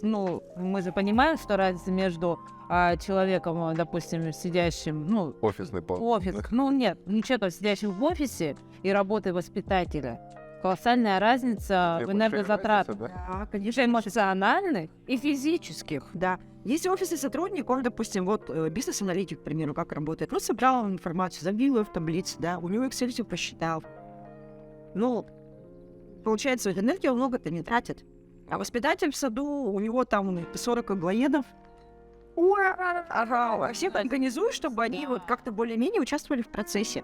Ну, мы же понимаем, что разница между человеком, допустим, сидящим, ну, Офисный пол. человеком, сидящим в офисе и работой воспитателя. Колоссальная разница в энергозатратах. Да, конечно. Эмоциональных и физических. Да. Если офисный сотрудник, он, допустим, вот бизнес-аналитик, к примеру, как работает, он собрал информацию, забил ее в таблицу, да, у него Excel все посчитал. Ну, получается, энергию он много-то не тратит. А воспитатель в саду, у него там 40 аглоедов. Всех организуют, чтобы они вот как-то более-менее участвовали в процессе.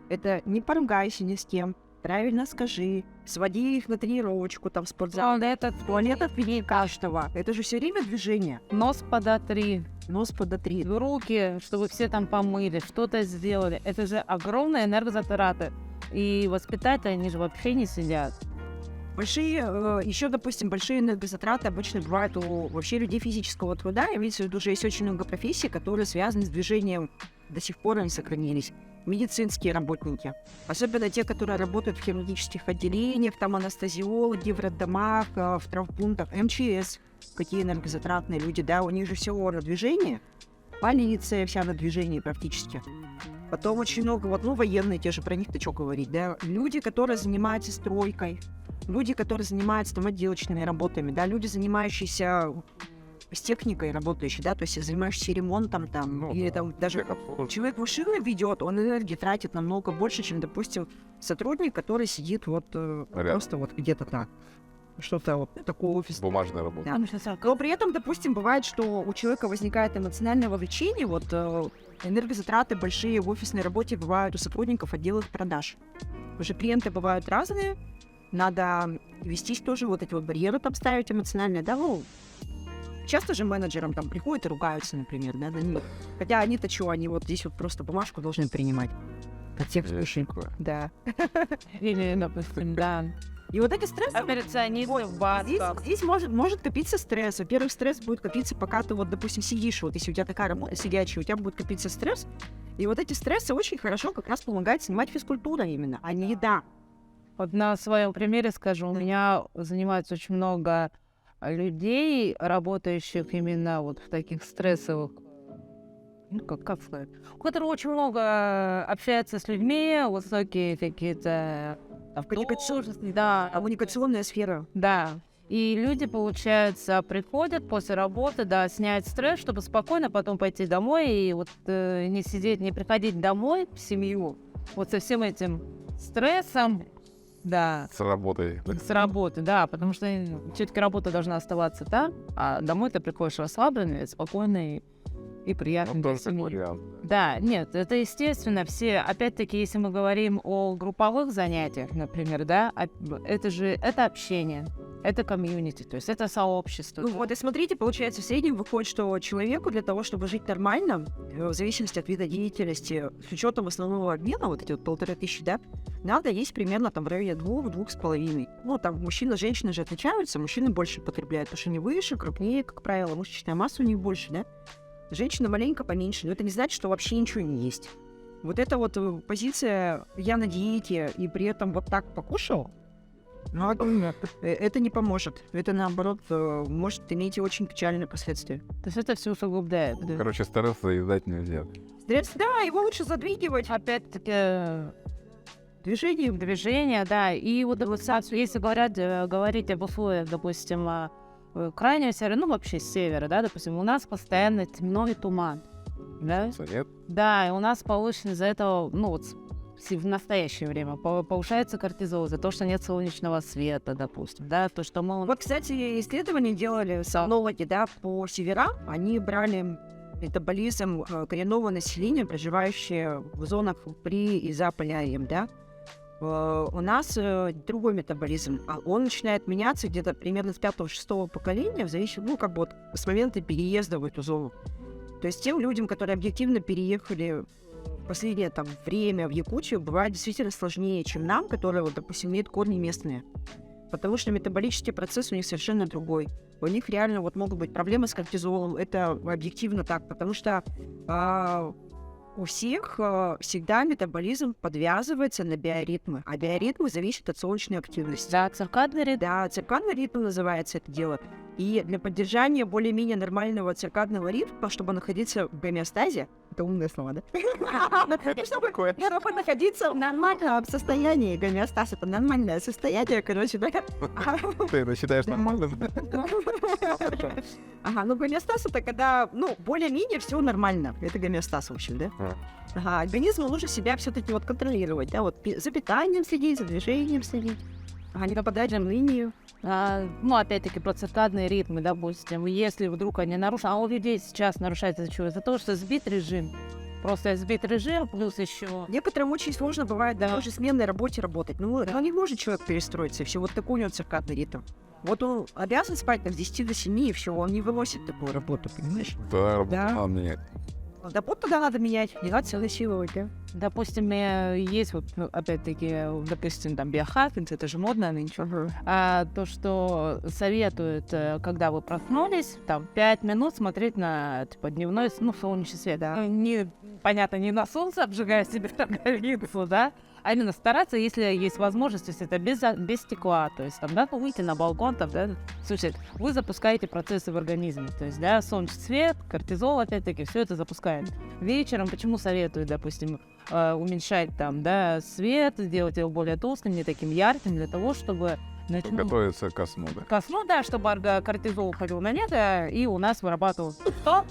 Это не поругайся ни с кем. Правильно скажи, своди их на тренировочку, там, в спортзал. Туалет отвели каждого. Это же все время движение. Нос подотри, Нос подотри. руки, чтобы все там помыли, что-то сделали. Это же огромные энергозатраты. И воспитатели, они же вообще не сидят. Большие, еще, допустим, большие энергозатраты обычно бывают у вообще людей физического труда. Имеется в виду, уже есть очень много профессий, которые связаны с движением, до сих пор они сохранились. Медицинские работники, особенно те, которые работают в хирургических отделениях, там анестезиологи, в роддомах, в травмпунктах, МЧС, какие энергозатратные люди, да, у них же все на движении, полиция вся на движении практически. Потом очень много, вот, ну, военные, те же, про них-то что говорить, да, люди, которые занимаются стройкой, люди, которые занимаются там отделочными работами, да, люди, занимающиеся с техникой работающий, да, то есть занимаешься ремонтом там, Ну, или да. там даже человек машину ведет, он энергии тратит намного больше, чем, допустим, сотрудник, который сидит вот просто вот где-то так. Что-то вот такого офиса. Бумажная работа. Да. Но при этом, допустим, бывает, что у человека возникает эмоциональное вовлечение, вот энергозатраты большие в офисной работе бывают у сотрудников отделов продаж. Уже клиенты бывают разные, надо вестись тоже, вот эти вот барьеры там ставить эмоциональные, да, ну, часто же менеджерам там приходят и ругаются, например, да, хотя они-то что, они вот здесь вот просто бумажку должны принимать. От всех случаев. Да. Или, допустим, да. И вот эти стрессы... Операционисты в банках. Здесь может копиться стресс. Во-первых, стресс будет копиться, пока ты вот, допустим, сидишь. Вот если у тебя такая работа сидячая, у тебя будет копиться стресс. И вот эти стрессы очень хорошо как раз помогают снимать физкультура именно, а не еда. Вот на своем примере скажу, у меня занимается очень много людей, работающих именно вот в таких стрессовых, ну, как сказать, у которых очень много общается с людьми, высокие какие-то Коммуникационная, да, коммуникационная сфера. да. И люди, получается, приходят после работы, да, снять стресс, чтобы спокойно потом пойти домой и вот не сидеть, не приходить домой в семью вот со всем этим стрессом, да. С работой. С работы, да, потому что все-таки работа должна оставаться там, а домой ты приходишь расслабленный, спокойный и приятный Ну, для тоже такой семьи. вариант. Да, нет, это естественно. Все, опять-таки, если мы говорим о групповых занятиях, например, да, это общение, это комьюнити, то есть это сообщество. Ну вот и смотрите, получается, в среднем выходит, что человеку для того, чтобы жить нормально, в зависимости от вида деятельности, с учетом основного обмена, вот эти вот 1500, да, надо есть примерно там в районе 2-2,5. Ну, там мужчины, женщины же отличаются, мужчины больше потребляют, потому что они выше, крупнее, как правило, мышечная масса у них больше, да. Женщина маленько поменьше, но это не значит, что вообще ничего не есть. Вот эта вот позиция «я на диете» и при этом вот так покушал, ну, это не поможет. Это, наоборот, может иметь очень печальные последствия. То есть это все усугубляет. Да. Короче, стресс заедать нельзя. Стресс, да, его лучше задвигивать. Опять-таки, Движение. да. И вот если говорить об условиях, допустим, крайнего севера, ну вообще с севера, да, допустим, у нас постоянно темно и туман. Да? Нет? Да, и у нас повышен из-за этого, ну вот в настоящее время повышается кортизол за то, что нет солнечного света, допустим, да, то, что мы... Вот, кстати, исследования делали сомнологи, да, по северам. Они брали метаболизм коренного населения, проживающего в зонах при и за полярием, да. У нас другой метаболизм, он начинает меняться где-то примерно с 5-6 поколения, в зависимости, ну, как бы вот с момента переезда в эту зону. То есть тем людям, которые объективно переехали в последнее там время в Якутию, бывает действительно сложнее, чем нам, которые, вот, допустим, имеют корни местные. Потому что метаболический процесс у них совершенно другой. У них реально вот могут быть проблемы с кортизолом, это объективно так, потому что у всех всегда метаболизм подвязывается на биоритмы, а биоритмы зависят от солнечной активности. Да, циркадный ритм. Да, циркадный ритм называется это дело. И для поддержания более-менее нормального циркадного ритма, чтобы находиться в гомеостазе, это умное слово, да? Чтобы находиться в нормальном состоянии, гомеостаз — это нормальное состояние, короче, да? Ты это считаешь нормальным? Ага, ну гомеостаз — это когда, ну, более-менее все нормально. Это гомеостаз, в общем, да? Ага, организму нужно себя все-таки вот контролировать, да, вот за питанием следить, за движением следить. Ага, не попадать в линию. Ну, опять-таки, про циркадные ритмы, допустим, если вдруг они нарушены, а у людей сейчас нарушается из-за чего? Из-за того, что сбит режим. Просто сбит режим, плюс еще... Некоторым очень сложно бывает даже в сменной работе работать. Ну, не может человек перестроиться, и все, вот такой у него циркадный ритм. Вот он обязан спать там с 10 до 7, и все, он не выносит такую работу, понимаешь? Да, Да. работа менять. Работу тогда надо менять, не надо себя насиловать, да? Допустим, есть вот, ну, опять-таки, допустим, там биохакинг, это же модно нынче. То, что советуют, когда вы проснулись, там 5 минут смотреть на типа дневной, ну, солнечный свет. Да. Понятно, не на солнце обжигая себе роговицу, да, а именно стараться, если есть возможность, то есть это без стекла, то есть там, да, выйти на балкон, там, да, слушайте, вы запускаете процессы в организме, то есть, да, солнечный свет, кортизол, опять-таки, все это запускает. Вечером почему советую, допустим, уменьшать там, да, свет, сделать его более тусклым, не таким ярким, для того, чтобы Готовиться ко сну, да? ко сну, да, чтобы кортизол уходил на нет, и у нас вырабатывал что?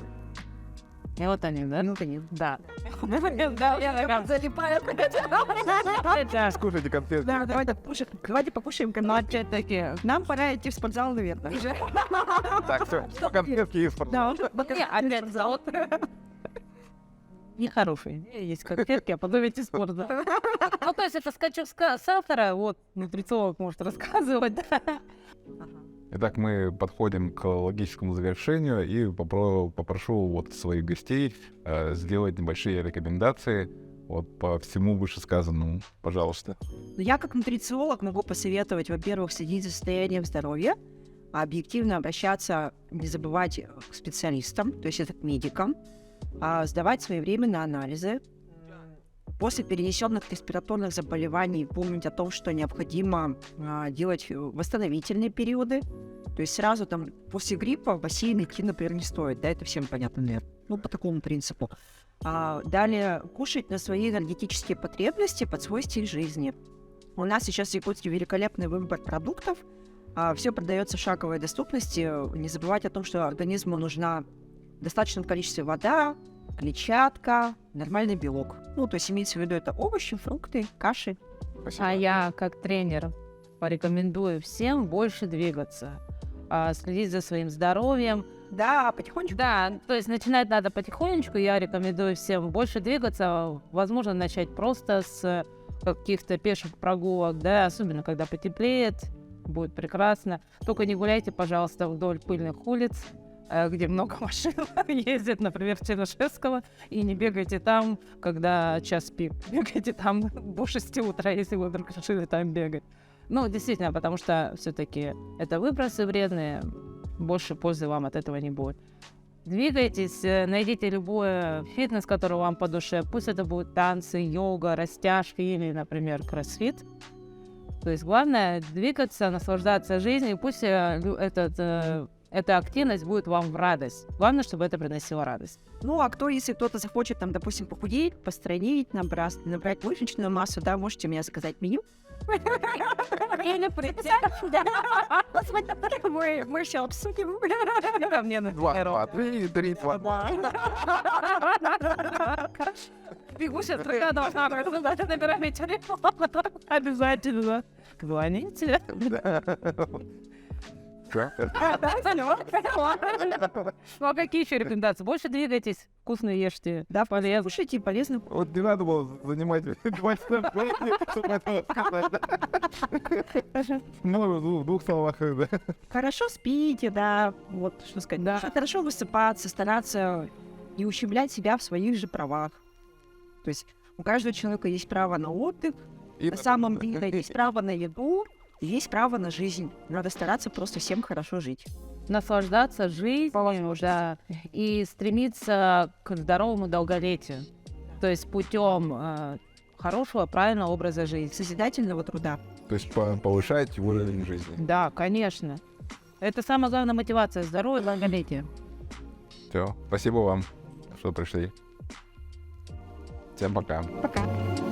Мелатонин, да? Мелатонин. Да. Да, я залипаю. Скушайте конфеты. Да, давайте покушаем Но опять-таки, Нам пора идти в спортзал, наверное. Так, все, конфетки и спорт. Да, опять зал. Нехорошая идея, есть конфетки, а потом идти в спорт. Да. Ну, то есть это скачок с автора, вот, нутрициолог может рассказывать, да. Итак, мы подходим к логическому завершению и попрошу вот своих гостей сделать небольшие рекомендации вот по всему вышесказанному. Пожалуйста. Но я как нутрициолог могу посоветовать, во-первых, следить за состоянием здоровья, объективно обращаться, не забывать к специалистам, то есть это к медикам, сдавать своевременно анализы. После перенесенных респираторных заболеваний помнить о том, что необходимо делать восстановительные периоды. То есть сразу там после гриппа в бассейн идти, например, не стоит. Да, это всем понятно, наверное. Ну, по такому принципу. Далее кушать на свои энергетические потребности под свой стиль жизни. У нас сейчас в Якутске великолепный выбор продуктов. Все продается в шаговой доступности. Не забывать о том, что организму нужна в достаточном количестве вода, клетчатка, нормальный белок. Ну, то есть имеется в виду это овощи, фрукты, каши. Спасибо. А я, как тренер, порекомендую всем больше двигаться, следить за своим здоровьем. Да, потихонечку. Да, то есть начинать надо потихонечку. Я рекомендую всем больше двигаться. Возможно, начать просто с каких-то пеших прогулок, да, особенно когда потеплеет, будет прекрасно. Только не гуляйте, пожалуйста, вдоль пыльных улиц, где много машин ездит, например, в Чернышевского, и не бегайте там, когда час пик. Бегайте там до 6 утра, если вы вдруг решили там бегать. Ну, действительно, потому что все-таки это выбросы вредные, больше пользы вам от этого не будет. Двигайтесь, найдите любой фитнес, который вам по душе. Пусть это будут танцы, йога, растяжки или, например, кроссфит. То есть главное двигаться, наслаждаться жизнью, и пусть эта активность будет вам в радость. Главное, чтобы это приносило радость. Ну, а если кто-то захочет, там, допустим, похудеть, постройнить, набрать мышечную массу, да, можете у меня заказать меню. Или прийти. Мы все обсудим. Мне на 2, 3, 3, 2. Бегу сейчас, когда должна набирать телефон. Обязательно. Звоните. Ну, а какие еще рекомендации? Больше двигайтесь, вкусно ешьте. Да, полезно. кушайте полезно. Вот не надо было занимать 2 часа времени, чтобы это сказать. Ну, в 2 словах, да. Хорошо спите, да. Вот, что сказать. Да. Хорошо высыпаться, стараться не ущемлять себя в своих же правах. То есть у каждого человека есть право на отдых, на самом деле есть право на еду, есть право на жизнь. Надо стараться просто всем хорошо жить. Наслаждаться жизнью, да, и стремиться к здоровому долголетию. То есть путем хорошего, правильного образа жизни. Созидательного труда. То есть повышать уровень жизни. Да, конечно. Это самая главная мотивация — здоровье и долголетие. Все, спасибо вам, что пришли. Всем пока. Пока.